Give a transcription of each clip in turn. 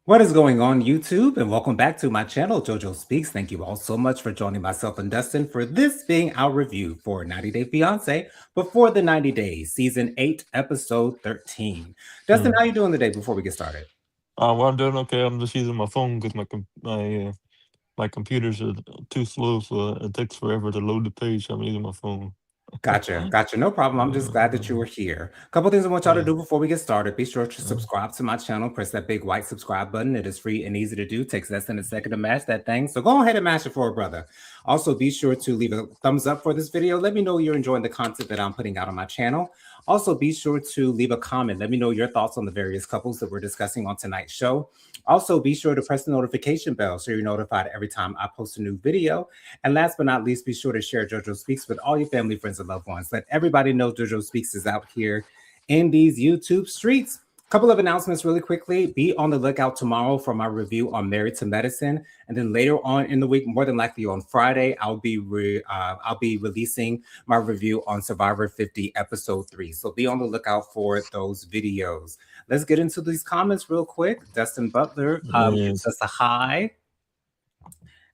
What is going on, YouTube? And welcome back to my channel, JoJo Speaks. Thank you all so much for joining myself and Dustin for this being our review for 90 Day Fiance Before the 90 Days, Season 8, Episode 13. Dustin, Hmm. how you doing today before we get started? Well, I'm doing okay. I'm just using my phone because my computers are too slow, so it takes forever to load the page. So I'm using my phone. Gotcha. No problem. I'm just glad that you were here. A couple things I want y'all to Yeah. do before we get started. Be sure to uh, subscribe to my channel. Press that big white subscribe button. It is free and easy to do. Takes less than a second to mash that thing. So go ahead and mash it for a brother. Also, be sure to leave a thumbs up for this video. Let me know you're enjoying the content that I'm putting out on my channel. Also, be sure to leave a comment. Let me know your thoughts on the various couples that we're discussing on tonight's show. Also, be sure to press the notification bell so you're notified every time I post a new video. And last but not least, be sure to share JoJo Speaks with all your family, friends, and loved ones. Let everybody know JoJo Speaks is out here in these YouTube streets. Couple of announcements really quickly. Be on the lookout tomorrow for my review on Married to Medicine, and then later on in the week, more than likely on Friday, I'll be releasing my review on Survivor 50 Episode 3. So be on the lookout for those videos. Let's get into these comments real quick. Dustin Butler gives yes. us a hi.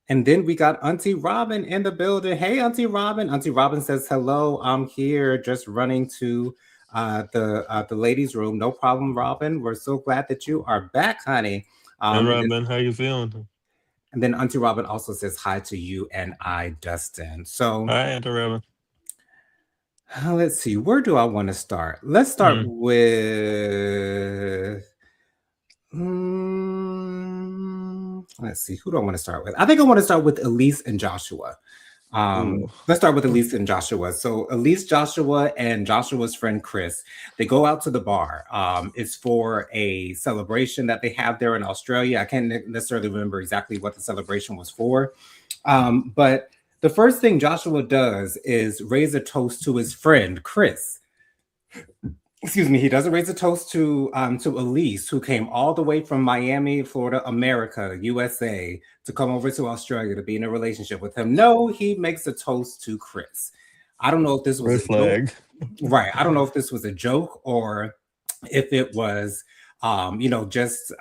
And then we got Auntie Robin in the building. Hey, Auntie Robin. Auntie Robin says, hello, I'm here just running to the ladies' room. No problem, Robin. We're so glad that you are back, honey. All Um, right, and, man. How you feeling? and then Auntie Robin also says hi to you and I, Dustin. So Hi, Aunt Robin. let's see, where do I want to start? Let's start Mm. with let's see, who do I want to start with? I think I want to start with Elise and Joshua. Ooh. Let's start with Elise and Joshua. So Elise, Joshua, and Joshua's friend Chris, they go out to the bar. It's for a celebration that they have there in Australia. I can't necessarily remember exactly what the celebration was for. But the first thing Joshua does is raise a toast to his friend Chris. Excuse me, he doesn't raise a toast to Elise, who came all the way from Miami, Florida, America, USA, to come over to Australia to be in a relationship with him. No, he makes a toast to Chris. I don't know if this was Red a joke, flag. right? I don't know if this was a joke or if it was, just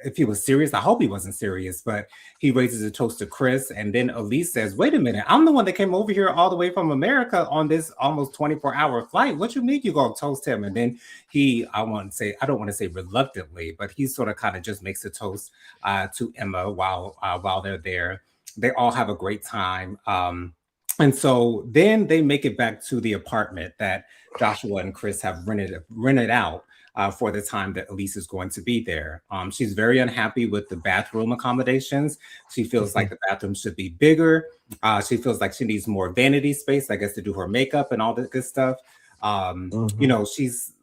if he was serious. I hope he wasn't serious, but he raises a toast to Chris, and then Elise says, "Wait a minute, I'm the one that came over here all the way from America on this almost 24-hour flight. What you mean you gonna toast him?" And then I don't want to say reluctantly, but he sort of kind of just makes a toast to Emma while they're there. They all have a great time. And so then they make it back to the apartment that Joshua and Chris have rented out for the time that Elise is going to be there. She's very unhappy with the bathroom accommodations. She feels like the bathroom should be bigger. She feels like she needs more vanity space, I guess, to do her makeup and all that good stuff. Mhm. She's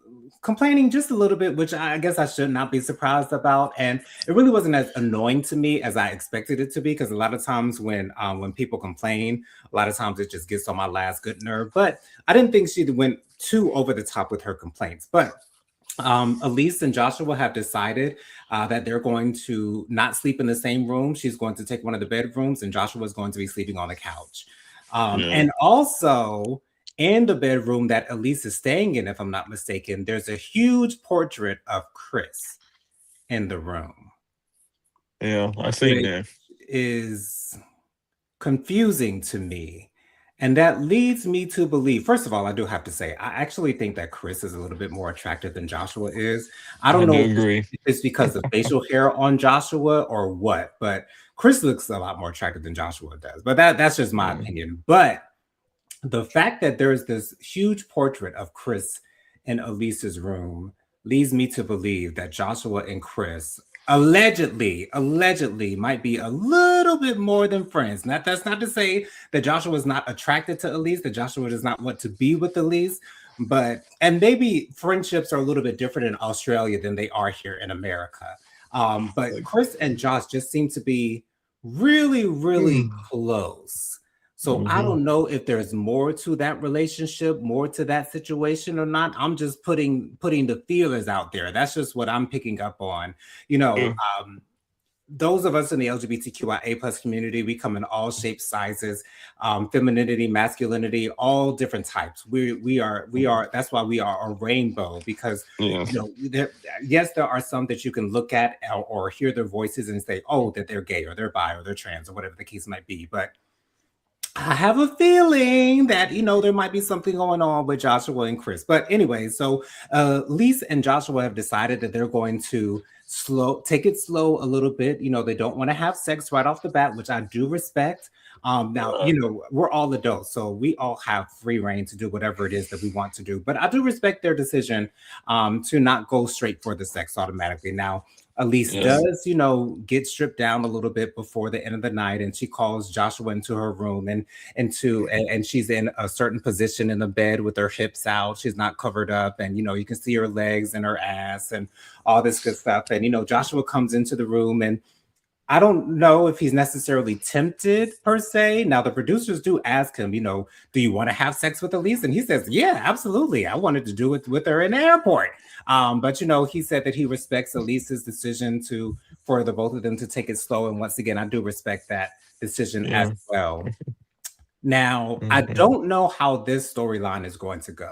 complaining just a little bit, which I guess I should not be surprised about. And it really wasn't as annoying to me as I expected it to be, because a lot of times when people complain, a lot of times it just gets on my last good nerve. But I didn't think she went too over the top with her complaints. But Elise and Joshua have decided that they're going to not sleep in the same room. She's going to take one of the bedrooms, and Joshua is going to be sleeping on the couch. Yeah. And also, in the bedroom that Elise is staying in, if I'm not mistaken, there's a huge portrait of Chris in the room, Yeah. I seen which that. is confusing to me. And that leads me to believe, first of all, I do have to say, I actually think that Chris is a little bit more attractive than Joshua is. I I don't know do if agree. it's because of facial hair on Joshua or what, but Chris looks a lot more attractive than Joshua does. But that's just my Yeah. opinion. But the fact that there's this huge portrait of Chris in Elisa's room leads me to believe that Joshua and Chris allegedly might be a little bit more than friends. That's not to say that Joshua is not attracted to Elise, that Joshua does not want to be with Elise, but and maybe friendships are a little bit different in Australia than they are here in America. But Like, Chris and Josh just seem to be really close. So I hmm don't know if there's more to that relationship, more to that situation or not. I'm just putting the feelers out there. That's just what I'm picking up on. You know, Yeah. those of us in the LGBTQIA plus community, we come in all shapes, sizes, femininity, masculinity, all different types. We are. That's why we are a rainbow, because Yes. yes, there are some that you can look at or hear their voices and say, oh, that they're gay or they're bi or they're trans or whatever the case might be, but I have a feeling that there might be something going on with Joshua and Chris. But anyway, so Lise and Joshua have decided that they're going to take it slow a little bit. They don't want to have sex right off the bat, which I do respect. Now, Right. we're all adults, so we all have free reign to do whatever it is that we want to do. But I do respect their decision to not go straight for the sex automatically. Now, Elise Yes. does, get stripped down a little bit before the end of the night, and she calls Joshua into her room and she's in a certain position in the bed with her hips out. She's not covered up, and you can see her legs and her ass and all this good stuff. And Joshua comes into the room, and I don't know if he's necessarily tempted per se. Now, the producers do ask him, do you want to have sex with Elise? And he says, yeah, absolutely. I wanted to do it with her in the airport. But he said that he respects Elise's decision for the both of them to take it slow. And once again, I do respect that decision as Yeah. well. Now, I Hmm. don't know how this storyline is going to go.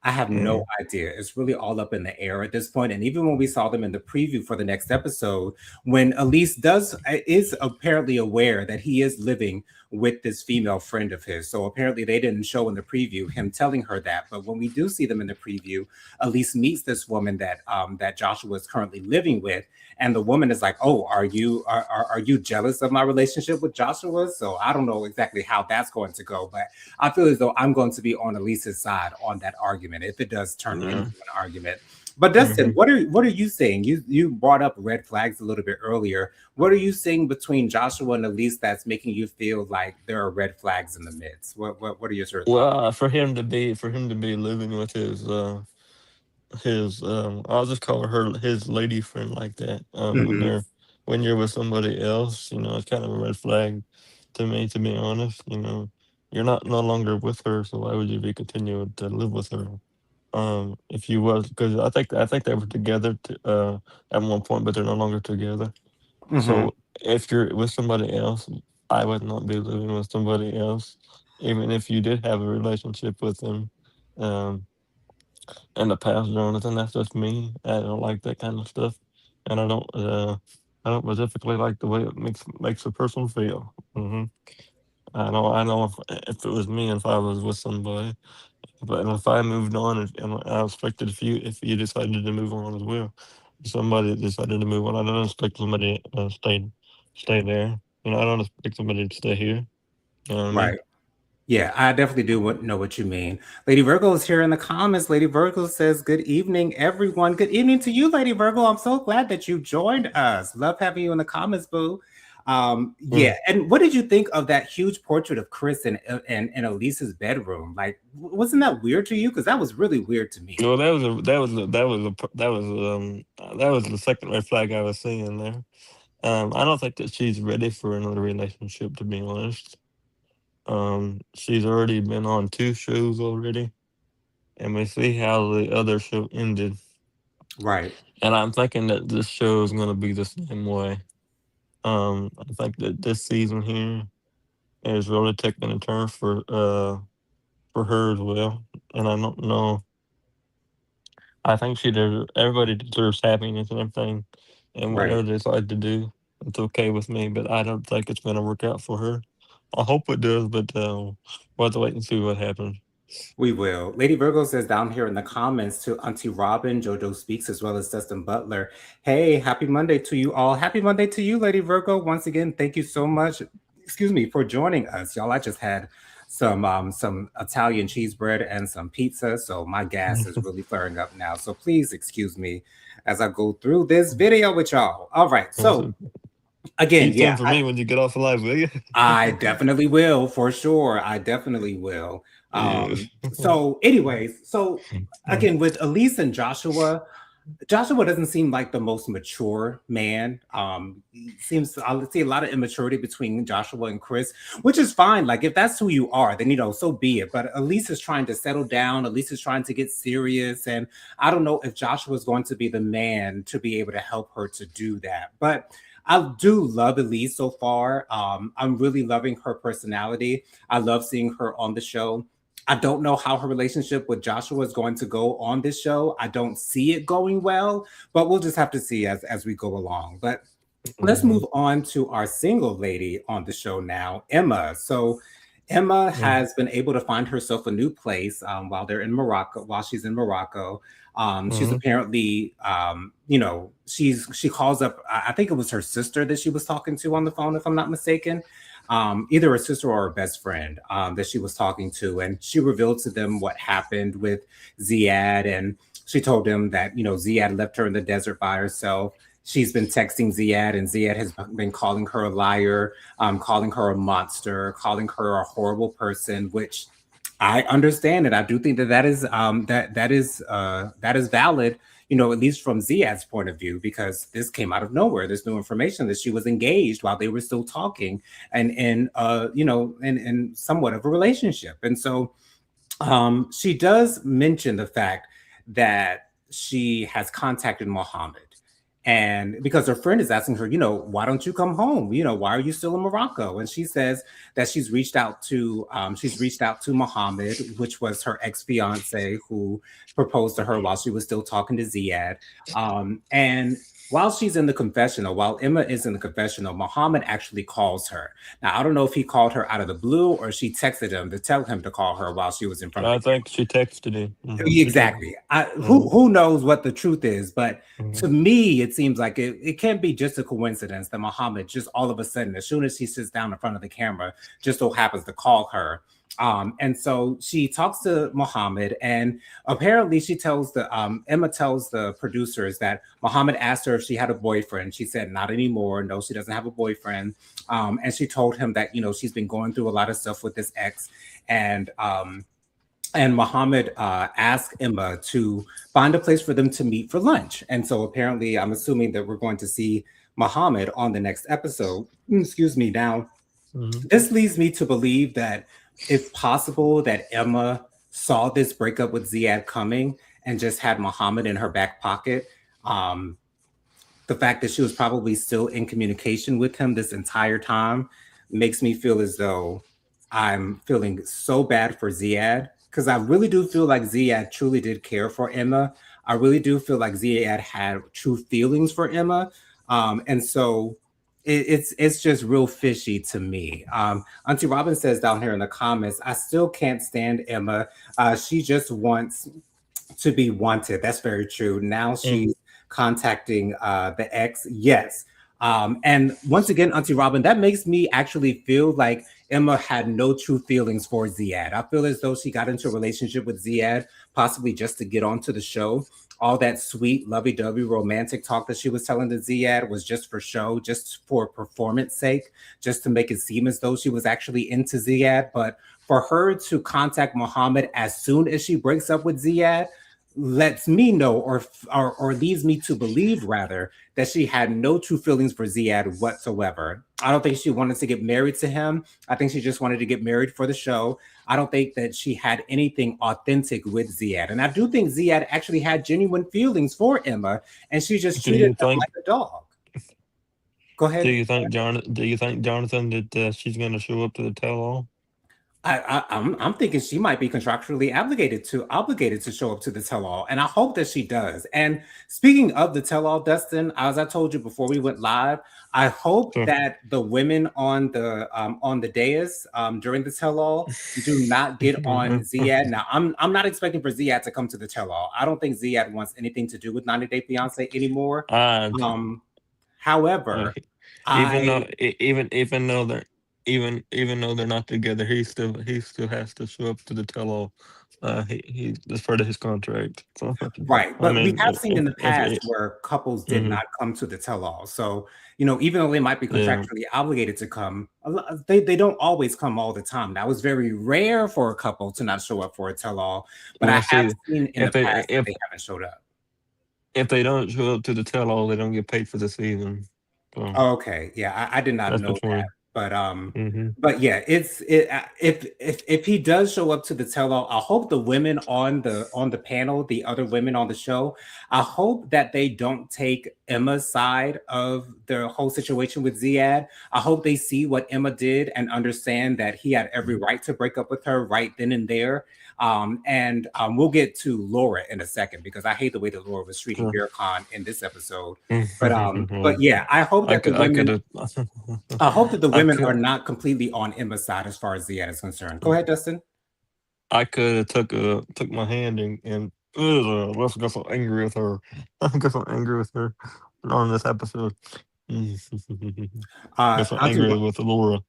I have no Mm. idea. It's really all up in the air at this point. And even when we saw them in the preview for the next episode, when Elise is apparently aware that he is living with this female friend of his. So apparently they didn't show in the preview him telling her that. But when we do see them in the preview, Elise meets this woman that Joshua is currently living with, and the woman is like, "Oh, are you jealous of my relationship with Joshua?" So I don't know exactly how that's going to go, but I feel as though I'm going to be on Elise's side on that argument if it does turn into Yeah. an argument. But Dustin, Hmm. what are you saying? You brought up red flags a little bit earlier. What are you seeing between Joshua and Elise that's making you feel like there are red flags in the midst? What are your sort of thoughts? Well, for him to be living with his I'll just call her his lady friend like that. When Hmm. you're with somebody else, it's kind of a red flag to me, to be honest. You're not no longer with her, so why would you be continuing to live with her? If you was, because I think they were together at one point, but they're no longer together. Hmm. So if you're with somebody else, I would not be living with somebody else, even if you did have a relationship with them. Um, in the past, Jonathan. That's just me. I don't like that kind of stuff, and I don't specifically like the way it makes a person feel. I know if it was me, if I was with somebody, but if I moved on, and I expected if you decided to move on as well, somebody decided to move on. I don't expect somebody stay there. I don't expect somebody to stay here. You know what I mean? Right. Yeah, I definitely do know what you mean. Lady Virgo is here in the comments. Lady Virgo says, "Good evening, everyone. Good evening to you, Lady Virgo. I'm so glad that you joined us. Love having you in the comments, boo." Yeah. Mm. And what did you think of that huge portrait of Chris in Elise's bedroom? Like, wasn't that weird to you? Because that was really weird to me. Well, that was the second red flag I was seeing there. I don't think that she's ready for another relationship, to be honest. She's already been on two shows already, and we see how the other show ended. Right. And I'm thinking that this show is going to be the same way. I think that this season here is really taking a turn for her as well. And I don't know. I think everybody deserves happiness and everything, and Right. whatever they decide to do, it's okay with me. But I don't think it's going to work out for her. I hope it does, but we'll have to wait and see what happens. We will. Lady Virgo says down here in the comments to Auntie Robin, JoJo Speaks, as well as Dustin Butler. Hey, happy Monday to you all. Happy Monday to you, Lady Virgo. Once again, thank you so much. Excuse me for joining us, y'all. I just had some Italian cheese bread and some pizza, so my gas is really flaring up now. So please excuse me as I go through this video with y'all. All right. So So again, keep yeah, some for me when you get off the live, will you? I definitely will, for sure. I definitely will. Yes. So, anyways, so again, with Elise and Joshua, Joshua doesn't seem like the most mature man. He seems I see a lot of immaturity between Joshua and Chris, which is fine. Like if that's who you are, then so be it. But Elise is trying to settle down. Elise is trying to get serious, and I don't know if Joshua is going to be the man to be able to help her to do that. But I do love Elise so far. I'm really loving her personality. I love seeing her on the show. I don't know how her relationship with Joshua is going to go on this show. I don't see it going well, but we'll just have to see as we go along. But let's Mm-hmm. move on to our single lady on the show now, Emma. So Emma Mm-hmm. has been able to find herself a new place while they're in Morocco, while she's in Morocco. She's Mm-hmm. apparently, she calls up, I think it was her sister that she was talking to on the phone, if I'm not mistaken. Either her sister or her best friend that she was talking to. And she revealed to them what happened with Ziad. And she told them that, Ziad left her in the desert by herself. She's been texting Ziad, and Ziad has been calling her a liar, calling her a monster, calling her a horrible person, which I understand it. I do think that that is valid. At least from Ziad's point of view, because this came out of nowhere. There's no information that she was engaged while they were still talking, and in somewhat of a relationship. And so she does mention the fact that she has contacted Mohammed. And because her friend is asking her, why don't you come home? Why are you still in Morocco? And she says that she's reached out to Mohammed, which was her ex-fiance who proposed to her while she was still talking to Ziad. And while she's in the confessional, while Emma is in the confessional, Mohammed actually calls her. Now, I don't know if he called her out of the blue or she texted him to tell him to call her while she was in front of I the think she texted him. Mm-hmm. She texted. Exactly. Mm-hmm. Who knows what the truth is, but Mm-hmm. to me, it seems like it can't be just a coincidence that Muhammad just all of a sudden, as soon as he sits down in front of the camera, just so happens to call her. And so she talks to Muhammad, and apparently Emma tells the producers that Muhammad asked her if she had a boyfriend. She said not anymore. No, she doesn't have a boyfriend. And she told him that she's been going through a lot of stuff with this ex, and Muhammad asked Emma to find a place for them to meet for lunch. And so apparently, I'm assuming that we're going to see Muhammad on the next episode. Excuse me. Now, Mm-hmm. this leads me to believe that it's possible that Emma saw this breakup with Ziad coming and just had Muhammad in her back pocket. Um, the fact that she was probably still in communication with him this entire time makes me feel as though I'm feeling so bad for Ziad, because I really do feel like Ziad truly did care for Emma. I really do feel like Ziad had true feelings for Emma. And so it's just real fishy to me. Auntie Robin says down here in the comments, I still can't stand Emma. She just wants to be wanted. That's very true. Now she's contacting the ex. Yes. And once again, Auntie Robin, that makes me actually feel like Emma had no true feelings for Ziad. I feel as though she got into a relationship with Ziad, possibly just to get onto the show. All that sweet, lovey-dovey, romantic talk that she was telling to Ziad was just for show, just for performance sake, just to make it seem as though she was actually into Ziad. But for her to contact Muhammad as soon as she breaks up with Ziad lets me know, or leads me to believe rather, that she had no true feelings for Ziad whatsoever. I don't think she wanted to get married to him. I think she just wanted to get married for the show. I don't think that she had anything authentic with Ziad. And I do think Ziad actually had genuine feelings for Emma, and she just Do treated you him think? like a dog. Go Do ahead. you think Do you think Jonathan that she's going to show up to the tell-all? I'm thinking she might be contractually obligated to show up to the tell-all, and I hope that she does. And speaking of the tell-all, Dustin, as I told you before we went live, I hope So, that the women on the dais during the tell-all do not get on Ziad. Now, I'm not expecting for Ziad to come to the tell-all. I don't think Ziad wants anything to do with 90 Day Fiance anymore. and Um, uh, however, even I though even though they're not together, he still has to show up to the tell-all. He That's part of his contract. So, Right, I but we mean, have seen in the if past it, where couples did mhm, not come to the tell-all. So, even though they might be yeah. contractually obligated to come, they don't always come all the time. That was very rare for a couple to not show up for a tell-all, but Well, I have see, seen in the if they past that they haven't showed up. if they don't show up to the tell-all, they don't get paid for the season. So Okay, yeah, I did not that's know that, between. but Hmm. yeah, if he does show up to the tell-all, I hope the women on the panel, the other women on the show, I hope that they don't take Emma's side of the whole situation with Ziad. I hope they see what Emma did and understand that he had every right to break up with her right then and there. And we'll get to Laura in a second because I hate the way that Laura was treating Sure. Bear Khan in this episode. But Well, yeah, I could have. I hope that the I women are could. not completely on Emma's side as far as Ziad is concerned. Go ahead, Dustin. I could have took my hand and let's get so angry with her. I get so angry with her on this episode. Get so Auntie, angry with Laura.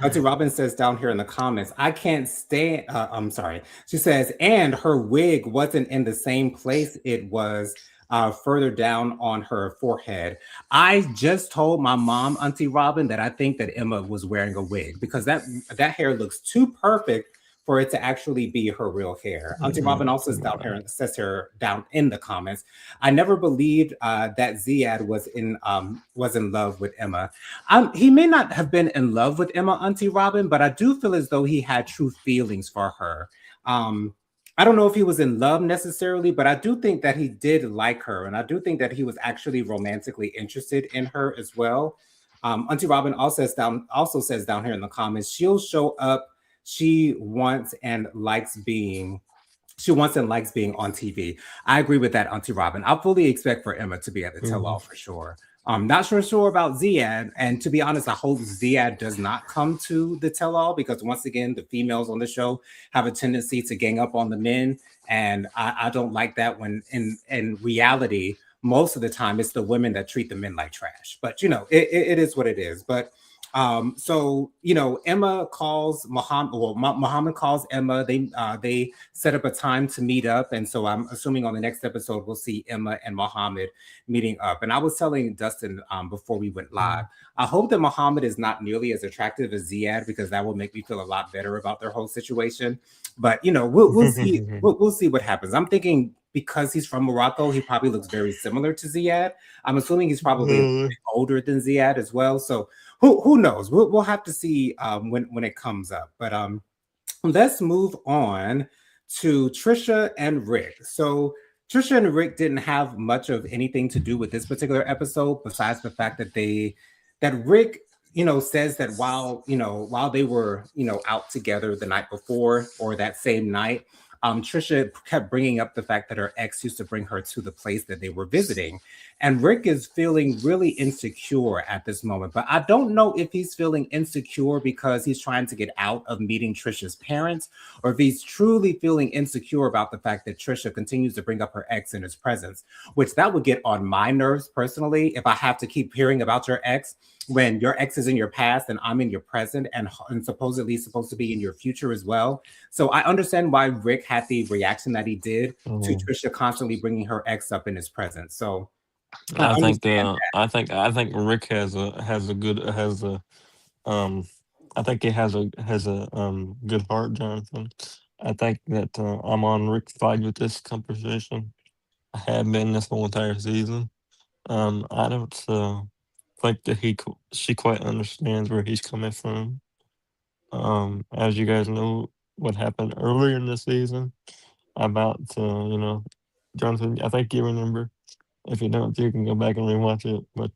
Auntie Robin says down here in the comments, I can't stand. I'm sorry. She says, and her wig wasn't in the same place. It was further down on her forehead. I just told my mom, Auntie Robin, that I think that Emma was wearing a wig because that hair looks too perfect for it to actually be her real hair. Auntie Robin also says here down in the comments, I never believed that Ziad was in love with Emma. He may not have been in love with Emma, Auntie Robin, but I do feel as though he had true feelings for her. Um, I don't know if he was in love necessarily, but I do think that he did like her, and I do think that he was actually romantically interested in her as well. Auntie Robin also says down here in the comments, she'll show up. She wants and likes being she wants and likes being on TV. I agree with that, Auntie Robin. I fully expect for Emma to be at the tell-all for sure. I'm not sure about Ziad, and to be honest, I hope Ziad does not come to the tell-all because once again, the females on the show have a tendency to gang up on the men, and I don't like that. When in reality, most of the time, it's the women that treat the men like trash. But it is what it is. But so Emma calls Muhammad, well, Muhammad calls Emma. They set up a time to meet up, and so I'm assuming on the next episode we'll see Emma and Muhammad meeting up. And I was telling Dustin before we went live, I hope that Muhammad is not nearly as attractive as Ziad because that will make me feel a lot better about their whole situation. But we'll see we'll see what happens. I'm thinking because he's from Morocco, he probably looks very similar to Ziad. I'm assuming he's probably a little bit older than Ziad as well. So who knows? We'll have to see when it comes up. But let's move on to Trisha and Rick. So Trisha and Rick didn't have much of anything to do with this particular episode, besides the fact that Rick, says that while they were, out together the night before or that same night, Trisha kept bringing up the fact that her ex used to bring her to the place that they were visiting. And Rick is feeling really insecure at this moment. But I don't know if he's feeling insecure because he's trying to get out of meeting Trisha's parents, or if he's truly feeling insecure about the fact that Trisha continues to bring up her ex in his presence, which that would get on my nerves personally if I have to keep hearing about your ex when your ex is in your past and I'm in your present and supposedly supposed to be in your future as well. So I understand why Rick had the reaction that he did to Trisha constantly bringing her ex up in his presence. So I understand I think Rick has a um I think he has a good heart, Jonathan. I think that I'm on Rick's side with this conversation. I have been this whole entire season. I don't think that she quite understands where he's coming from. As you guys know, what happened earlier in the season about Jonathan. I think you remember. If you don't, you can go back and rewatch it. But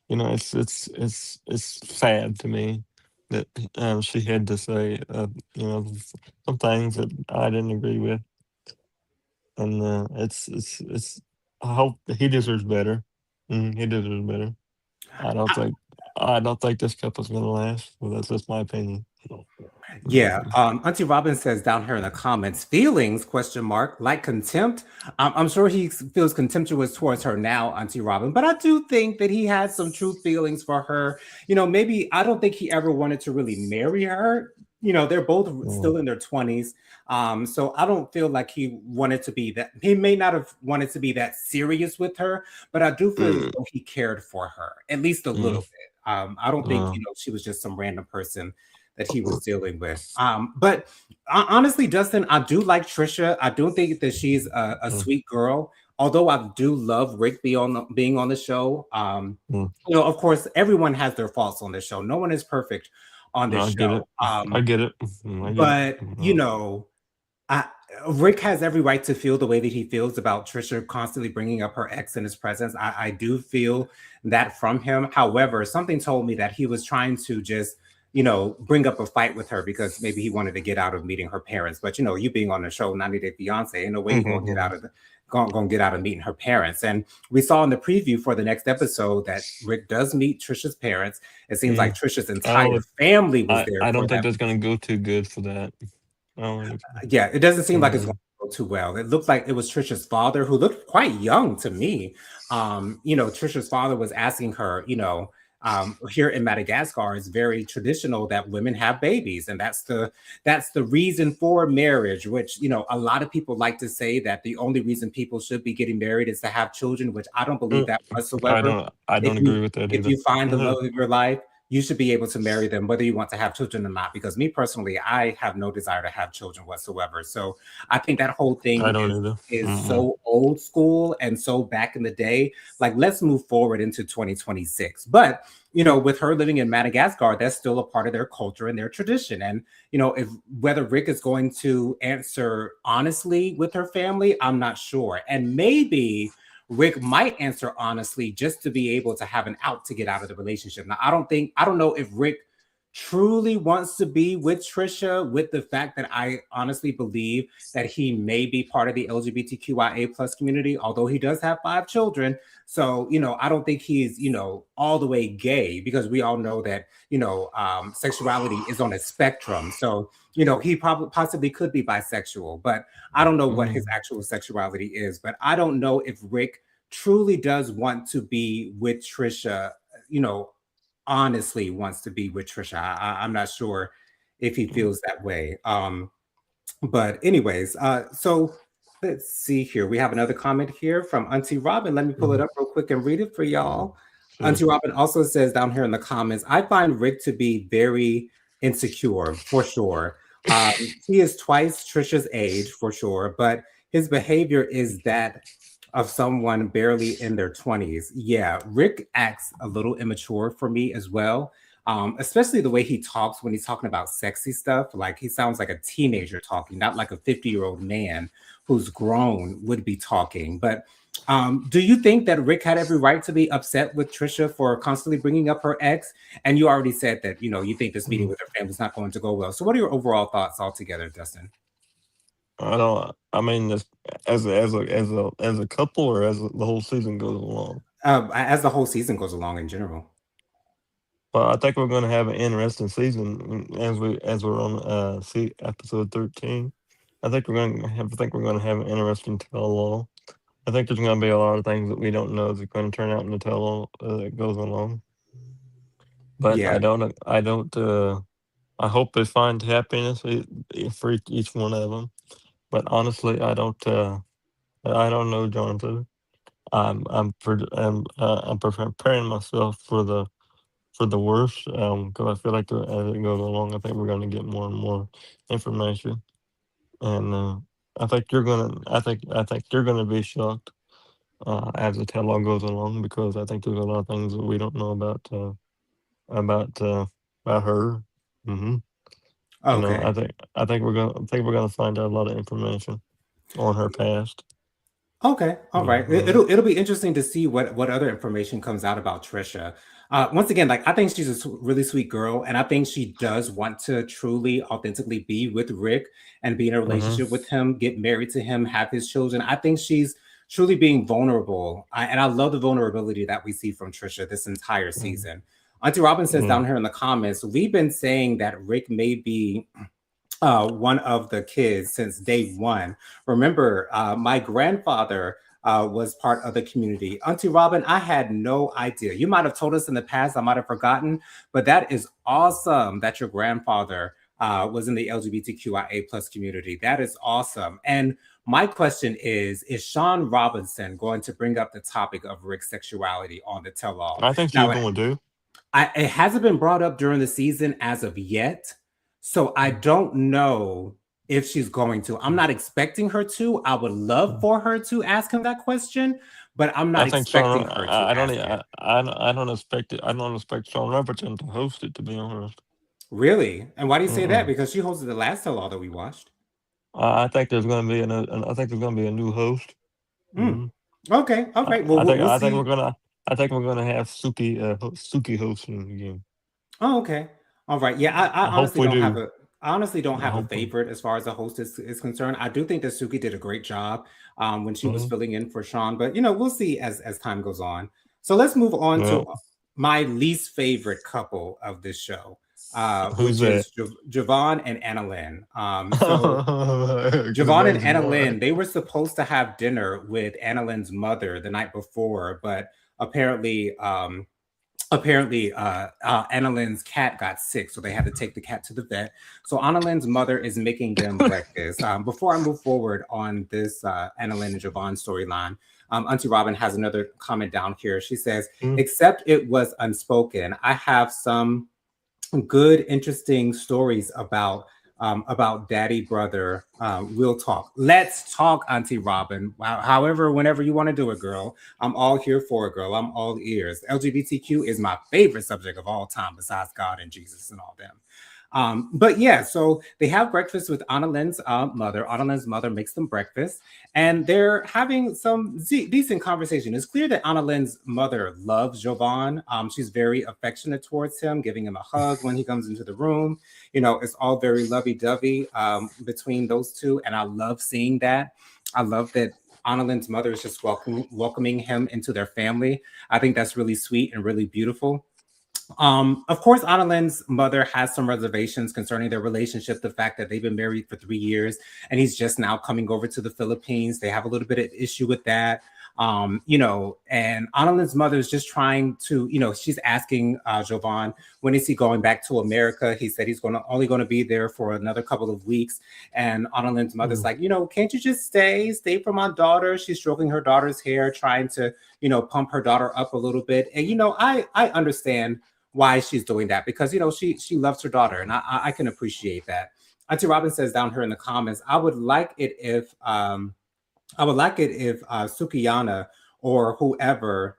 it's sad to me that she had to say some things that I didn't agree with, and it's. I hope that he deserves better. He deserves better. I don't think I don't think this couple's gonna last. Well, that's just my opinion. Yeah, Mhm. Auntie Robin says down here in the comments, feelings question mark like contempt. I'm sure he feels contemptuous towards her now, Auntie Robin, but I do think that he had some true feelings for her. Maybe I don't think he ever wanted to really marry her. They're both Mm, still in their 20s. So I don't feel like he wanted to be that. He may not have wanted to be that serious with her, but I do feel as mm, though he cared for her at least a mm, little bit. I don't think uh, she was just some random person that he was dealing with. But honestly, Dustin, I do like Trisha. I do think that she's a mm, sweet girl. although I do love Rick being on the show, Mm. of course, everyone has their faults on this show. No one is perfect on this I get show. it. I get it. I get it. But I, Rick has every right to feel the way that he feels about Trisha constantly bringing up her ex in his presence. I do feel that from him. However, something told me that he was trying to just, bring up a fight with her because maybe he wanted to get out of meeting her parents. But you being on the show 90 Day Fiance, ain't no way you're gonna get out of gonna get out of meeting her parents. And we saw in the preview for the next episode that Rick does meet Trisha's parents. It seems Mm. like Trisha's I entire would. family was there I for don't think that. that's gonna go too good for that. I don't. Yeah, it doesn't seem like it's going Mm. to go too well. It looked like it was Trisha's father, who looked quite young to me. Trisha's father was asking her, here in Madagascar, it's very traditional that women have babies, and that's the reason for marriage. Which a lot of people like to say that the only reason people should be getting married is to have children, which I don't believe Uh, that whatsoever. I If don't you agree with that if either. you find the No, love of your life, you should be able to marry them, whether you want to have children or not. Because me personally, I have no desire to have children whatsoever. So I think that whole thing I don't is either. is Mm-mm. so old school and so back in the day. Like, let's move forward into 2026. But with her living in Madagascar, that's still a part of their culture and their tradition. And if whether Rick is going to answer honestly with her family, I'm not sure. And maybe Rick might answer honestly just to be able to have an out to get out of the relationship. Now, I don't know if Rick truly wants to be with Trisha, with the fact that I honestly believe that he may be part of the LGBTQIA plus community, although he does have 5 children. So, I don't think he's, all the way gay, because we all know that, sexuality is on a spectrum. So, he probably possibly could be bisexual, but I don't know what his Mm. actual sexuality is. But I don't know if Rick truly does want to be with Trisha, you know, honestly wants to be with Trisha. I'm not sure if he feels that way. But anyways, so let's see here. We have another comment here from Auntie Robin. Let me pull it Mm. up real quick and read it for y'all. Sure. Auntie Robin also says down here in the comments, I find Rick to be very insecure for sure. He is twice Trisha's age for sure, but his behavior is that of someone barely in their 20s. Yeah, Rick acts a little immature for me as well. Especially the way he talks when he's talking about sexy stuff. Like, he sounds like a teenager talking, not like a 50-year-old man who's grown would be talking. But do you think that Rick had every right to be upset with Trisha for constantly bringing up her ex? And you already said that, you think this meeting Mm. with her family is not going to go well. So what are your overall thoughts altogether, Dustin? I don't. I mean, as a couple, or as the whole season goes along. As the whole season goes along in general. Well, I think we're going to have an interesting season as we're on see episode 13. I think we're going to have an interesting tell all. I think there's going to be a lot of things that we don't know that's going to turn out in the tell all that goes along. But Yeah. I don't. I hope they find happiness for each one of them. But honestly, I don't. I don't know, Jonathan. I'm preparing myself for the worst, because I feel like as it goes along, I think we're going to get more and more information, and I think you're gonna be shocked as the tell all goes along, because I think there's a lot of things that we don't know about about her. Hmm. Okay. I think we're gonna find out a lot of information on her past. Okay, all right. Hmm. It'll be interesting to see what other information comes out about Trisha. Once again, like, I think she's a really sweet girl, and I think she does want to truly, authentically be with Rick and be in a Hmm. relationship with him, get married to him, have his children. I think she's truly being vulnerable, and I love the vulnerability that we see from Trisha this entire season. Auntie Robin says Hmm. down here in the comments, we've been saying that Rick may be one of the kids since day one. Remember, my grandfather was part of the community. Auntie Robin, I had no idea. You might have told us in the past, I might have forgotten, but that is awesome that your grandfather was in the LGBTQIA plus community. That is awesome. And my question is Sean Robinson going to bring up the topic of Rick's sexuality on the tell all? I think she's Now, going to. it hasn't been brought up during the season as of yet. So I don't know if she's going to. I'm not expecting her to. I would love for her to ask him that question, but I'm I not think Sean. expecting her to I don't. ask it. I don't expect it. I don't expect Sean Robertson to host it. To be honest. Really? And why do you say that? Mm-mm. Because she hosted the last tell all that we watched. I think there's going to be I think there's going to be a new host. Mm. Hmm. Okay. All right. Well, we'll I think see. we're gonna have Suki hosting again. Oh, okay. All right. Yeah, I I hope honestly we don't have do. a I honestly don't I have a hope we. favorite as far as the host is concerned. I do think that Suki did a great job when she was Hmm. filling in for Sean, but we'll see as time goes on. So let's move on Yeah. to my least favorite couple of this show, Who's which that? is Javon and Anna Lynn. So Javon and Anna Lynn, they were supposed to have dinner with Anna Lynn's mother the night before, but apparently Anna Lynn's cat got sick, so they had to take the cat to the vet. So Anna Lynn's mother is making them breakfast. Before I move forward on this Anna Lynn and Javon storyline, Auntie Robin has another comment down here. She says, Mm. except it was unspoken, I have some good, interesting stories about daddy brother. We'll talk. Let's talk, Auntie Robin. However, whenever you want to do it, girl, I'm all here for it, girl. I'm all ears. LGBTQ is my favorite subject of all time, besides God and Jesus and all them. But yeah, so they have breakfast with Anna Lynn's mother. Anna Lynn's mother makes them breakfast, and they're having some decent conversation. It's clear that Anna Lynn's mother loves Jovan. She's very affectionate towards him, giving him a hug when he comes into the room. It's all very lovey-dovey between those two, and I love seeing that. I love that Anna Lynn's mother is just welcoming him into their family. I think that's really sweet and really beautiful. Of course, Anna Lynn's mother has some reservations concerning their relationship, the fact that they've been married for 3 years and he's just now coming over to the Philippines. They have a little bit of issue with that. And Anna Lynn's mother is just trying to, she's asking Jovan, when is he going back to America? He said he's only going to be there for another couple of weeks. And Anna Lynn's mother's Mm. like, can't you just stay for my daughter? She's stroking her daughter's hair, trying to, pump her daughter up a little bit. And, I understand why she's doing that, because she loves her daughter, and I can appreciate that. Auntie Robin says down here in the comments, I would like it if Sukiyana or whoever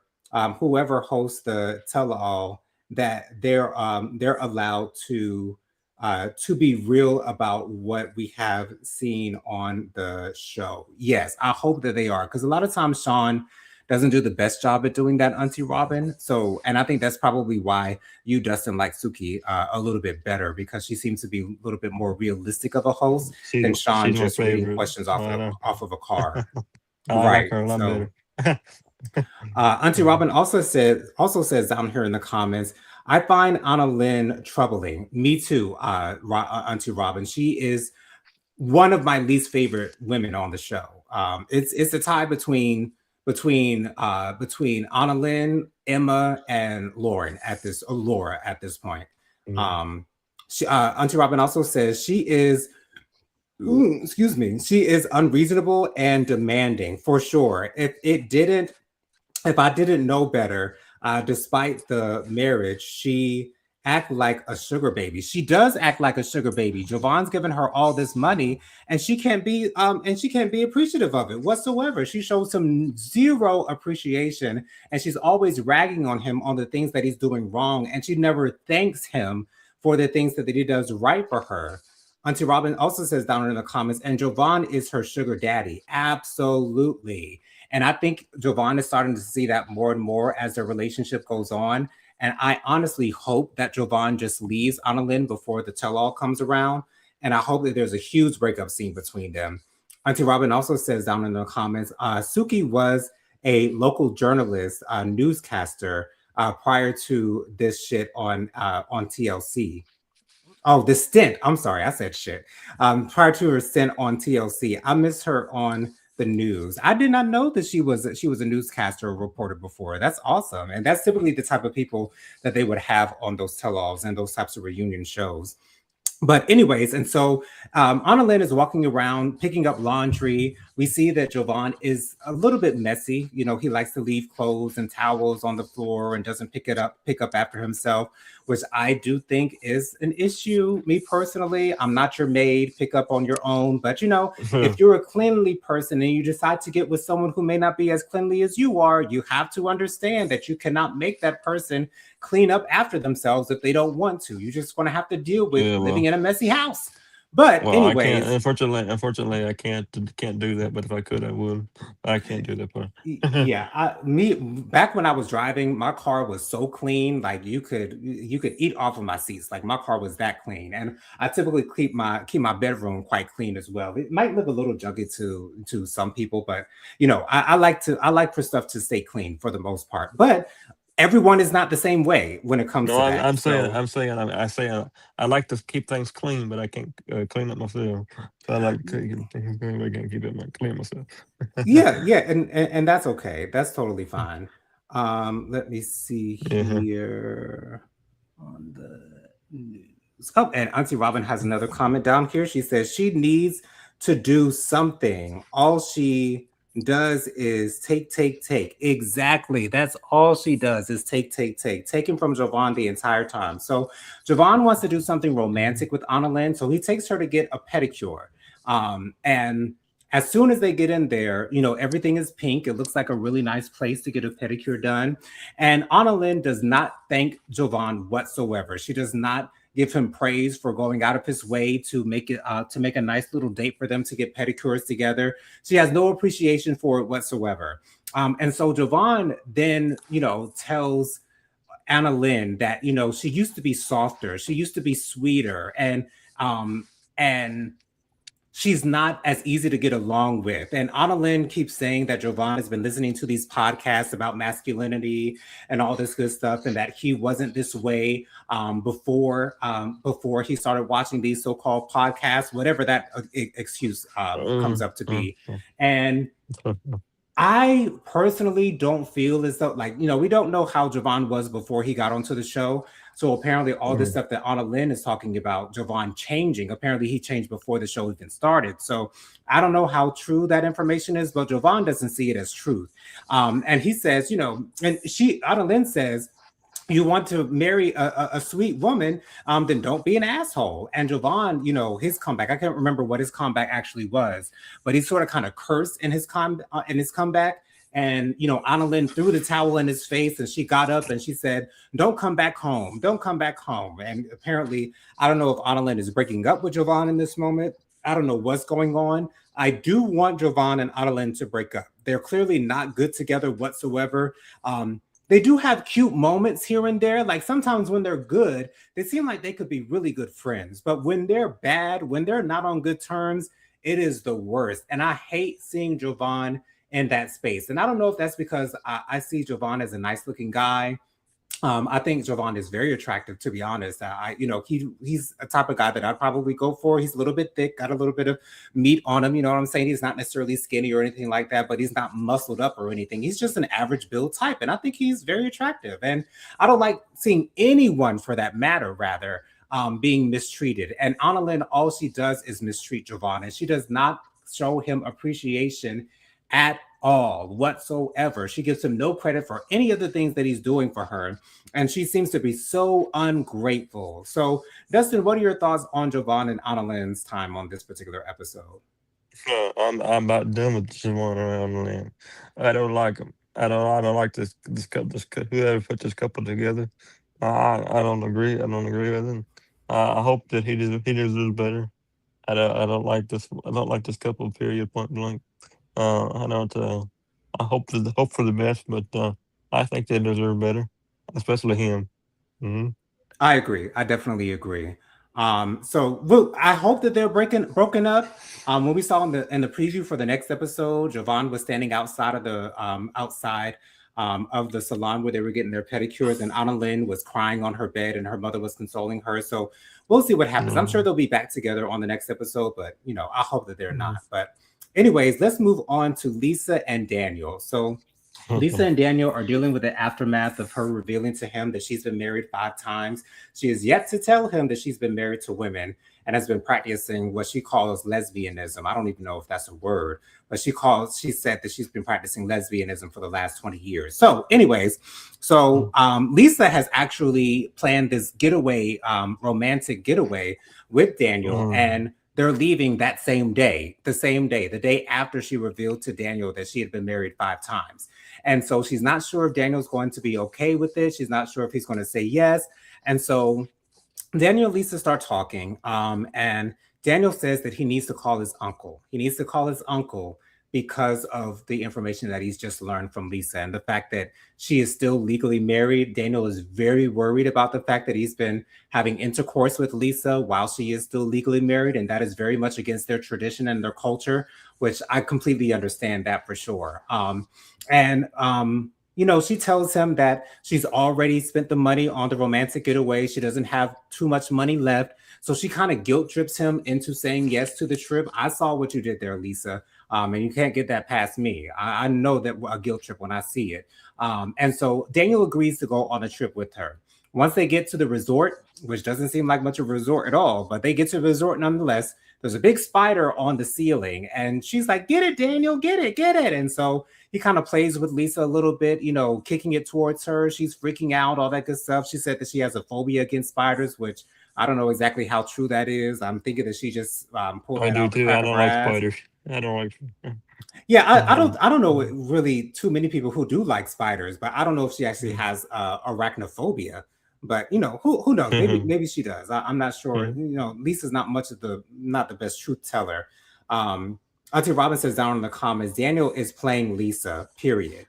hosts the tell-all, that they're allowed to be real about what we have seen on the show. Yes, I hope that they are, because a lot of times Sean doesn't do the best job at doing that, Auntie Robin. So, and I think that's probably why you, Dustin, like Suki a little bit better, because she seems to be a little bit more realistic of a host than Sean She's my just reading favorite. questions off I of know. off of a card. I like Right. her a lot So better. Auntie Robin also says down here in the comments, I find Anna Lynn troubling. Me too, Auntie Robin. She is one of my least favorite women on the show. It's a tie between Anna Lynn, Emma, and Laura at this point. Mm. Um, Auntie Robin also says she is excuse me, she is unreasonable and demanding for sure. If I didn't know better, despite the marriage, she act like a sugar baby. She does act like a sugar baby. Javon's given her all this money, and she can't be appreciative of it whatsoever. She shows some zero appreciation, and she's always ragging on him on the things that he's doing wrong, and she never thanks him for the things that he does right for her. Auntie Robin also says down in the comments, and Jovan is her sugar daddy. Absolutely. And I think Jovan is starting to see that more and more as their relationship goes on. And I honestly hope that Jovan just leaves Anna Lynn before the tell all comes around. And I hope that there's a huge breakup scene between them. Auntie Robin also says down in the comments, Suki was a local journalist, newscaster prior to this shit on TLC. Oh, the stint. I'm sorry, I said shit. Prior to her stint on TLC, I miss her on the news. I did not know that she was a newscaster or reporter before. That's awesome, and that's typically the type of people that they would have on those tell-alls and those types of reunion shows. But anyways, and so Anna Lynn is walking around picking up laundry. We see that Jovan is a little bit messy. You know, he likes to leave clothes and towels on the floor and doesn't pick up after himself, which I do think is an issue. Me personally, I'm not your maid. Pick up on your own. But you know, if you're a cleanly person and you decide to get with someone who may not be as cleanly as you are, you have to understand that you cannot make that person clean up after themselves if they don't want to. You're just going to have to deal with Yeah, living in a messy house. But I can't. anyways, Unfortunately, I can't do that. But if I could, I would. I can't do that part. yeah, me back when I was driving, my car was so clean, like you could eat off of my seats. Like my car was that clean, and I typically keep my bedroom quite clean as well. It might look a little junky to some people, but you know, I like for stuff to stay clean for the most part. But everyone is not the same way when it comes No, to that. So I say I like to keep things clean, but I can't clean up myself. So I like to keep things clean, but I can't keep it clean myself. yeah, yeah, and that's okay. That's totally fine. Let me see Yeah. here on the news. Oh, and Auntie Robin has another comment down here. She says she needs to do something. All she does is take, take, take. Exactly. That's all she does is take, take, take. Taking from Jovan the entire time. So Jovan wants to do something romantic with Anna Lynn, so he takes her to get a pedicure. And as soon as they get in there, you know, everything is pink. It looks like a really nice place to get a pedicure done. And Anna Lynn does not thank Jovan whatsoever. She does not give him praise for going out of his way to make a nice little date for them to get pedicures together. She has no appreciation for it whatsoever. And so Jovan then, you know, tells Anna Lynn that, you know, she used to be softer, she used to be sweeter, and she's not as easy to get along with. And Anna Lynn keeps saying that Jovan has been listening to these podcasts about masculinity and all this good stuff, and that he wasn't this way before he started watching these so-called podcasts, whatever that excuse comes up to be. And I personally don't feel as though, like, you know, we don't know how Jovan was before he got onto the show. So apparently, all this stuff that Anna Lynn is talking about, Jovan changing, apparently he changed before the show even started. So I don't know how true that information is, but Jovan doesn't see it as truth. And he says, you know, Anna Lynn says, you want to marry a sweet woman, then don't be an asshole. And Jovan, you know, his comeback, I can't remember what his comeback actually was, but he sort of kind of cursed in his comeback. And you know, Anna Lynn threw the towel in his face, and she got up and she said, "Don't come back home. Don't come back home." And apparently, I don't know if Anna Lynn is breaking up with Jovan in this moment. I don't know what's going on. I do want Jovan and Anna Lynn to break up. They're clearly not good together whatsoever. They do have cute moments here and there. Like sometimes when they're good, they seem like they could be really good friends. But when they're bad, when they're not on good terms, it is the worst. And I hate seeing Jovan in that space. And I don't know if that's because I see Jovan as a nice looking guy. I think Jovan is very attractive, to be honest. You know, he's a type of guy that I'd probably go for. He's a little bit thick, got a little bit of meat on him. You know what I'm saying? He's not necessarily skinny or anything like that, but he's not muscled up or anything. He's just an average build type, and I think he's very attractive. And I don't like seeing anyone, for that matter, rather, being mistreated. And Anna Lynn, all she does is mistreat Jovan, and she does not show him appreciation at all whatsoever. She gives him no credit for any of the things that he's doing for her. And she seems to be so ungrateful. So, Dustin, what are your thoughts on Jovan and Anna Lynn's time on this particular episode? I'm about done with Siobhan around the land. I don't like them. I don't like whoever put this couple together. I don't agree. I don't agree with him. I hope that he deserves better. I don't like this. I don't like this couple. Period. Point blank. I don't. Hope for the best, but I think they deserve better, especially him. Hmm. I agree. I definitely agree. I hope that they're broken up. When we saw in the preview for the next episode, Jovan was standing outside of the salon where they were getting their pedicures, and Anna Lynn was crying on her bed, and her mother was consoling her. So we'll see what happens. I'm sure they'll be back together on the next episode, but you know, I hope that they're not. But anyways, let's move on to Lisa and Daniel. So Lisa and Daniel are dealing with the aftermath of her revealing to him that she's been married 5 times. She has yet to tell him that she's been married to women and has been practicing what she calls lesbianism. I don't even know if that's a word, but she said that she's been practicing lesbianism for the last 20 years. So, anyways, Lisa has actually planned this getaway, romantic getaway with Daniel, Mm. and they're leaving that same day, the day after she revealed to Daniel that she had been married 5 times. And so she's not sure if Daniel's going to be okay with it. She's not sure if he's going to say yes. And so Daniel and Lisa start talking, and Daniel says that he needs to call his uncle. He needs to call his uncle because of the information that he's just learned from Lisa and the fact that she is still legally married. Daniel is very worried about the fact that he's been having intercourse with Lisa while she is still legally married, and that is very much against their tradition and their culture, which I completely understand that for sure. And she tells him that she's already spent the money on the romantic getaway. She doesn't have too much money left. So she kind of guilt trips him into saying yes to the trip. I saw what you did there, Lisa. And you can't get that past me. I know that a guilt trip when I see it. And so Daniel agrees to go on a trip with her. Once they get to the resort, which doesn't seem like much of a resort at all, but they get to the resort nonetheless, there's a big spider on the ceiling. And she's like, get it, Daniel, get it, get it. And so he kind of plays with Lisa a little bit, kicking it towards her. She's freaking out, all that good stuff. She said that she has a phobia against spiders, which I don't know exactly how true that is. I'm thinking that she just pulled I that do out the too. I crack of don't her like ass. spiders. I don't like. Yeah, Uh, I don't know really too many people who do like spiders, but I don't know if she actually has arachnophobia. But who knows? Maybe she does. I'm not sure. Lisa's not the best truth teller. Um, Auntie Robin says down in the comments, Daniel is playing Lisa. Period.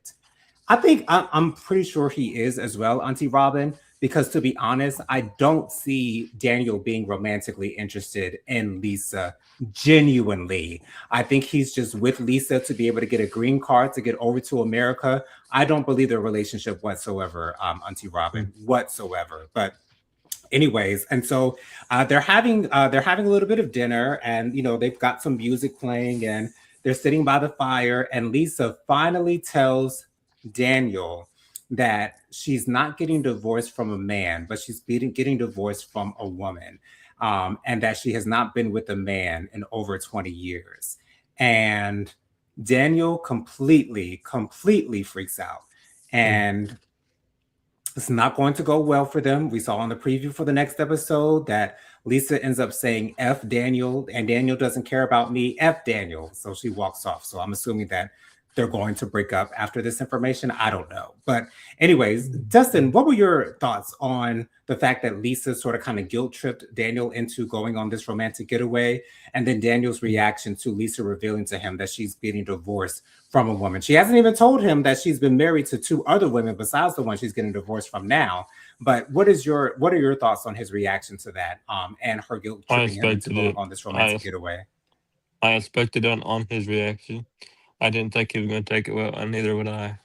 I'm pretty sure he is as well, Auntie Robin, because to be honest, I don't see Daniel being romantically interested in Lisa genuinely. I think he's just with Lisa to be able to get a green card to get over to America. I don't believe their relationship whatsoever, Auntie Robin, whatsoever. But anyways, and so they're having a little bit of dinner, and they've got some music playing, and they're sitting by the fire, and Lisa finally tells Daniel that she's not getting divorced from a man, but she's getting divorced from a woman, and that she has not been with a man in over 20 years. And Daniel completely freaks out, and it's not going to go well for them. We saw on the preview for the next episode that Lisa ends up saying F Daniel, and Daniel doesn't care about me, F Daniel. So she walks off. So I'm assuming that they're going to break up after this information. I don't know. But, anyways, Dustin, what were your thoughts on the fact that Lisa sort of kind of guilt tripped Daniel into going on this romantic getaway? And then Daniel's reaction to Lisa revealing to him that she's getting divorced from a woman. She hasn't even told him that she's been married to 2 other women besides the one she's getting divorced from now. But what are your thoughts on his reaction to that, and her guilt I tripping him into expected going it. on this I romantic getaway? I expected on his reaction. I didn't think he was going to take it well, and neither would I.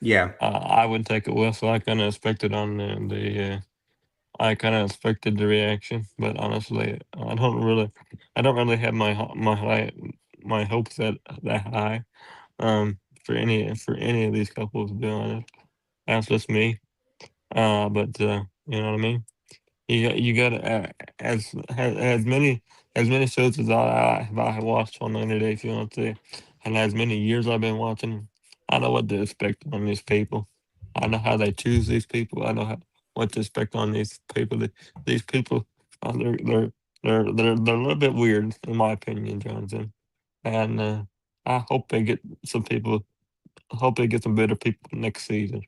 Yeah. I wouldn't take it well, so I kind of expected on I kind of expected the reaction, but honestly, I don't really have my hopes that high. For any of these couples, to be honest, that's just me. But you know what I mean. You got as many shows as I have watched on 90 Day Fiance, and as many years I've been watching, I know what to expect on these people. I know how they choose these people. I know what to expect on these people. These people, uh, they're they're they're a little bit weird in my opinion, Jonathan. And I hope they get some people. Hope they get some better people next season.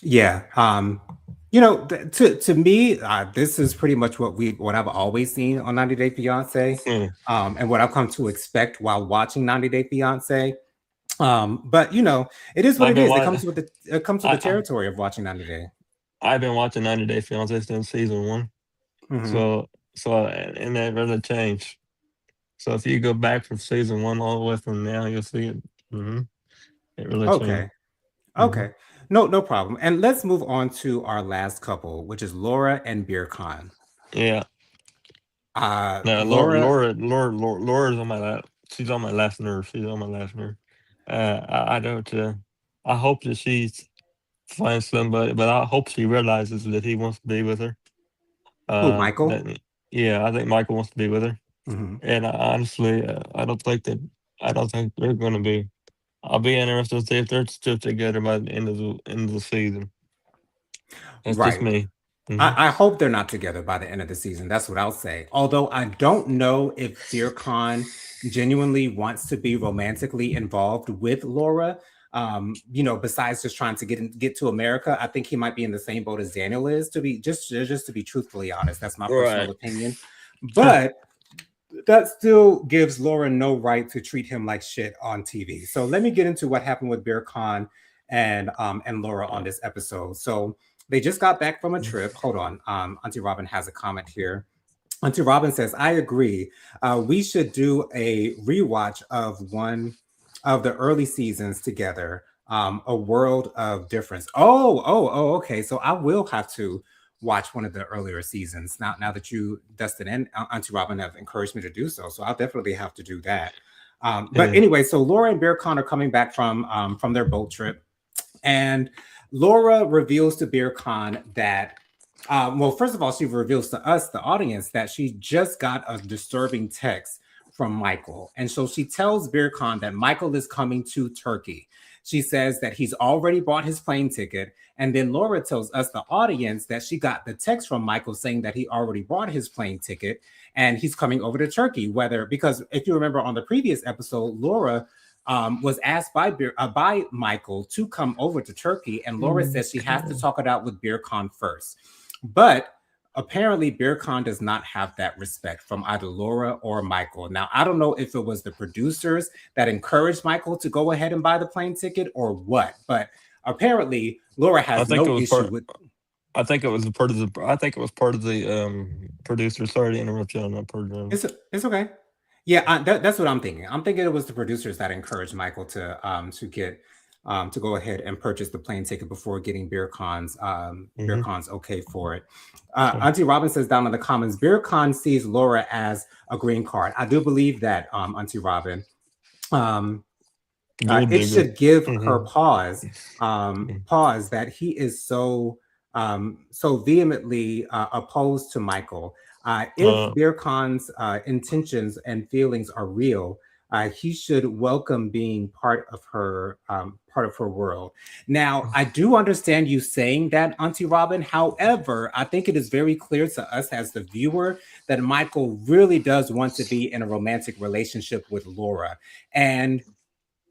Yeah. To me, this is pretty much what I've always seen on 90 Day Fiance, Hmm. and what I've come to expect while watching 90 Day Fiance. But it is what I've it been is. watching. It comes with the I territory of watching 90 Day. I've been watching 90 Day Fiance since season one. Hmm. And that really changed. So if you go back from season one all the way from now, you'll see it. hmm It really changed. Okay. hmm Okay. No problem. And let's move on to our last couple, which is Laura and Beer Khan. Yeah. No, Laura, Laura's on my last. She's on my last nerve. She's on my last nerve. I don't. I hope that she finds somebody, but I hope she realizes that he wants to be with her. Who, Michael? That yeah, I think Michael wants to be with her, Mm-hmm. and honestly, I don't think that. I don't think they're going to be. I'll be interested to see if they're still together by the end of the season. That's just Right. me. Hmm. I hope they're not together by the end of the season. That's what I'll say. Although I don't know if Beer Khan genuinely wants to be romantically involved with Laura. Besides just trying to get to America, I think he might be in the same boat as Daniel is. To be just to be truthfully honest, that's my personal Right. opinion. But that still gives Laura no right to treat him like shit on TV. So let me get into what happened with Beer Khan and Laura on this episode. So they just got back from a trip. Hold on. Auntie Robin has a comment here. Auntie Robin says, I agree. We should do a rewatch of one of the early seasons together. A world of difference. Oh, okay. So I will have to watch one of the earlier seasons now that you, Dustin and Auntie Robin have encouraged me to do so. So I'll definitely have to do that. But Yeah. anyway, so Laura and Bear Con are coming back from their boat trip, and Laura reveals to Beer Khan that, well, first of all, she reveals to us, the audience, that she just got a disturbing text from Michael. And so she tells Beer Khan that Michael is coming to Turkey. She says that he's already bought his plane ticket. And then Laura tells us, the audience, that she got the text from Michael saying that he already bought his plane ticket and he's coming over to Turkey. Because if you remember on the previous episode, Laura was asked by Michael to come over to Turkey, and Laura says she has to talk it out with Beer Khan first. But apparently, Beer Khan does not have that respect from either Laura or Michael. Now, I don't know if it was the producers that encouraged Michael to go ahead and buy the plane ticket or what, but apparently, Laura I has think it no was issue part. with. I think it was a part of the. I think it was part of the producer. Sorry to interrupt you on that program. It's okay. Yeah, that's what I'm thinking. I'm thinking it was the producers that encouraged Michael to get to go ahead and purchase the plane ticket before getting Beer Hmm. Con's okay for it. So, Auntie Robin says down in the comments, Beer Con sees Laura as a green card. I do believe that, Auntie Robin. Um, gold it digger. should give her Hmm. pause that he is so vehemently opposed to Michael. If Uh, Beer Khan's intentions and feelings are real, he should welcome being part of her world. Now, I do understand you saying that, Auntie Robin. However, I think it is very clear to us as the viewer that Michael really does want to be in a romantic relationship with Laura. And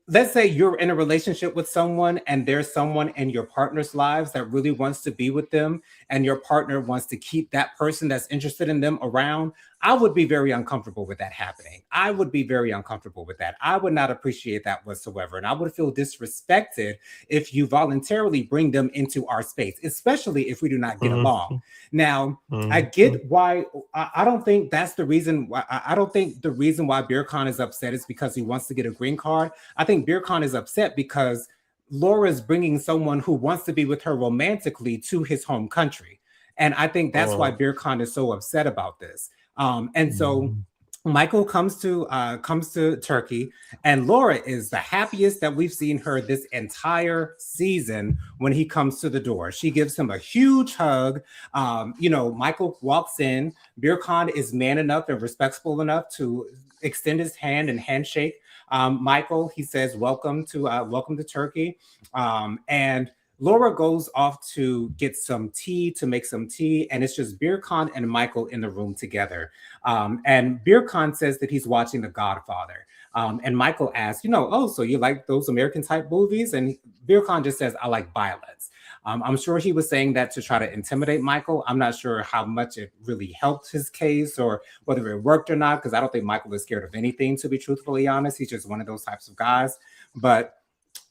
let's say you're in a relationship with someone and there's someone in your partner's lives that really wants to be with them, and your partner wants to keep that person that's interested in them around. I would be very uncomfortable with that happening. I would be very uncomfortable with that. I would not appreciate that whatsoever, and I would feel disrespected if you voluntarily bring them into our space, especially if we do not get along. mhm, Now, I mhm, get why. I don't think that's the reason why. I don't think the reason why Beer Khan is upset is because he wants to get a green card. I think Beer Khan is upset because Laura's bringing someone who wants to be with her romantically to his home country. And I think that's why uh, Beer Khan is so upset about this. And so mhm. Michael comes to Turkey, and Laura is the happiest that we've seen her this entire season. When he comes to the door, she gives him a huge hug. Michael walks in. Beer Khan is man enough and respectful enough to extend his hand and handshake. Michael, he says, welcome to Turkey," and Laura goes off to get some tea, to make some tea, and it's just Beer Khan and Michael in the room together. And Beer Khan says that he's watching The Godfather. And Michael asks, oh, so you like those American type movies? And Beer Khan just says, I like violence. I'm sure he was saying that to try to intimidate Michael. I'm not sure how much it really helped his case or whether it worked or not, because I don't think Michael is scared of anything, to be truthfully honest. He's just one of those types of guys. But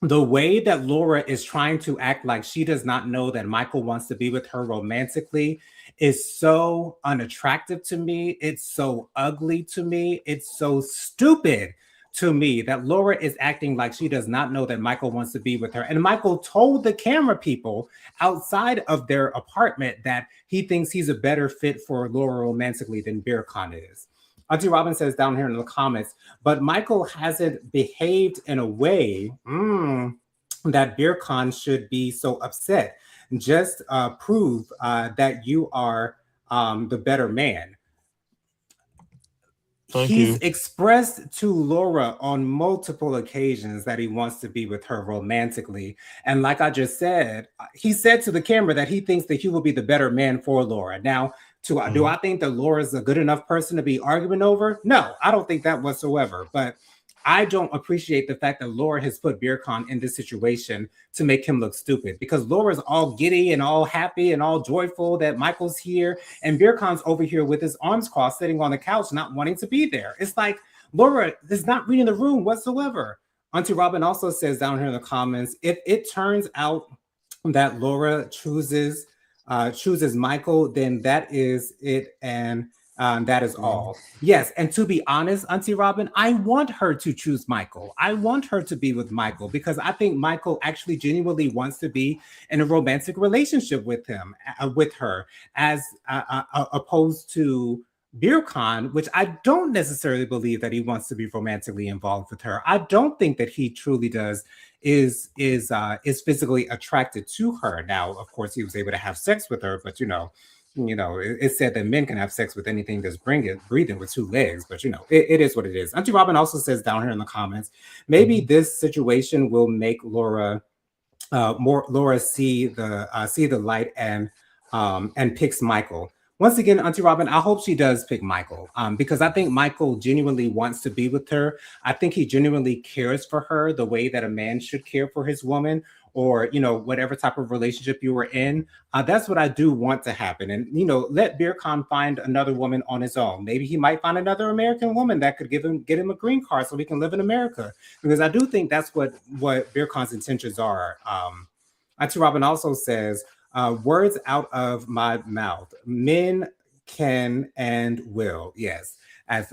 the way that Laura is trying to act like she does not know that Michael wants to be with her romantically is so unattractive to me. It's so ugly to me. It's so stupid to me that Laura is acting like she does not know that Michael wants to be with her. And Michael told the camera people outside of their apartment that he thinks he's a better fit for Laura romantically than Beer Con is. Auntie Robin says down here in the comments, but Michael hasn't behaved in a way that BeerCon should be so upset. Just prove that you are the better man. Thank He's you. expressed to Laura on multiple occasions that he wants to be with her romantically. And like I just said, he said to the camera that he thinks that he will be the better man for Laura. Now, do I think that Laura's a good enough person to be arguing over? No, I don't think that whatsoever. But I don't appreciate the fact that Laura has put BeerCon in this situation to make him look stupid, because Laura's all giddy and all happy and all joyful that Michael's here, and BeerCon's over here with his arms crossed, sitting on the couch, not wanting to be there. It's like Laura is not reading the room whatsoever. Auntie Robin also says down here in the comments, if it turns out that Laura chooses Michael, then that is it, and that is all. Yes, and to be honest, Auntie Robin, I want her to choose Michael. I want her to be with Michael because I think Michael actually genuinely wants to be in a romantic relationship with her, as opposed to BeerCon, which I don't necessarily believe that he wants to be romantically involved with her. I don't think that he truly does is physically attracted to her. Now, of course, he was able to have sex with her, but it said that men can have sex with anything that's breathing with two legs, but it is what it is. Auntie Robin also says down here in the comments, maybe this situation will make Laura see the light and picks Michael. Once again, Auntie Robin, I hope she does pick Michael, because I think Michael genuinely wants to be with her. I think he genuinely cares for her the way that a man should care for his woman, or whatever type of relationship you were in. That's what I do want to happen. And let BeerCon find another woman on his own. Maybe he might find another American woman that could get him a green card so he can live in America, because I do think that's what BeerCon's intentions are. Auntie Robin also says, words out of my mouth, men can and will. Yes, as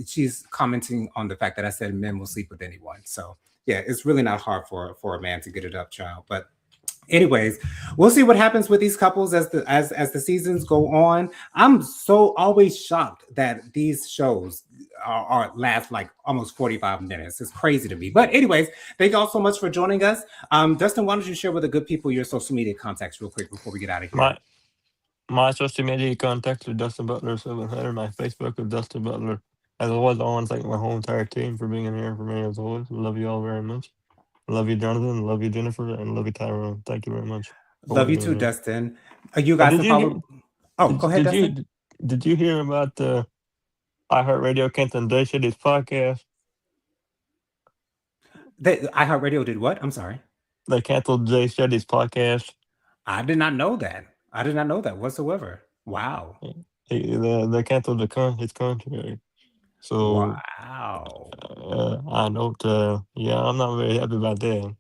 she's commenting on the fact that I said men will sleep with anyone. So yeah, it's really not hard for a man to get it up, child. But anyways, we'll see what happens with these couples as the seasons go on. I'm so always shocked that these shows are last like almost 45 minutes. It's crazy to me. But anyways, thank you all so much for joining us. Dustin, why don't you share with the good people your social media contacts real quick before we get out of here? My social media contacts are Dustin Butler 700. My Facebook is Dustin Butler. As always, I want to thank my whole entire team for being here for me. As always, love you all very much. Love you, Jonathan. Love you, Jennifer, and love you, Tyrone. Thank you very much. Love you too, Dustin. You guys can follow. Go ahead, Dustin. Did you hear about the iHeartRadio canceling Jay Shetty's podcast? iHeartRadio did what? I'm sorry. They canceled Jay Shetty's podcast. I did not know that. I did not know that whatsoever. Wow. They canceled his contract. So wow. I don't. I'm not very happy about that.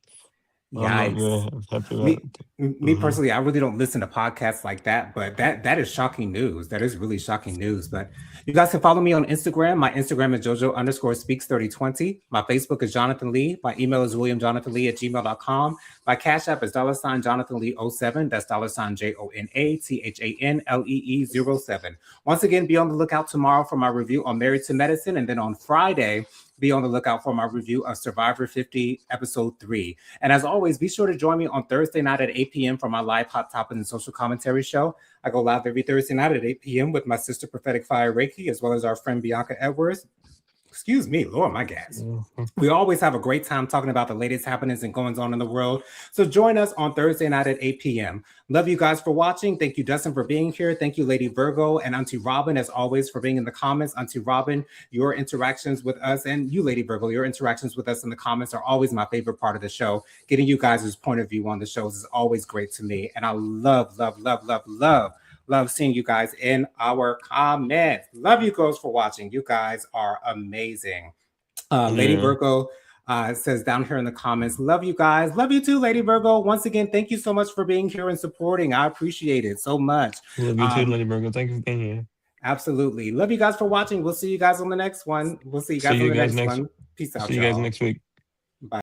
Yikes. I'm not very happy about me personally, I really don't listen to podcasts like that, but that is shocking news. That is really shocking news. But you guys can follow me on Instagram. My Instagram is JoJo_speaks3020. My Facebook is Jonathan Lee. My email is WilliamJonathanLee@gmail.com. My Cash App is $ Jonathan Lee 07. That's $JONATHANLEE07. Once again, be on the lookout tomorrow for my review on Married to Medicine, and then on Friday, be on the lookout for my review of Survivor 50, Episode 3. And as always, be sure to join me on Thursday night at 8 p.m. for my live Hot Topic and Social Commentary show. I go live every Thursday night at 8 p.m. with my sister Prophetic Fire Reiki, as well as our friend Bianca Edwards. Excuse me, Lord, my gas. We always have a great time talking about the latest happenings and goings on in the world. So join us on Thursday night at 8 p.m. Love you guys for watching. Thank you, Dustin, for being here. Thank you, Lady Virgo and Auntie Robin, as always, for being in the comments. Auntie Robin, your interactions with us, and you, Lady Virgo, your interactions with us in the comments are always my favorite part of the show. Getting you guys' point of view on the shows is always great to me. And I love seeing you guys in our comments. Love you girls for watching. You guys are amazing. Lady Virgo says down here in the comments, love you guys. Love you too, Lady Virgo. Once again, thank you so much for being here and supporting. I appreciate it so much. Love you too, Lady Virgo. Thank you for being here. Absolutely. Love you guys for watching. We'll see you guys on the next one. We'll see you guys on the next one. Peace out, y'all. See you guys next week.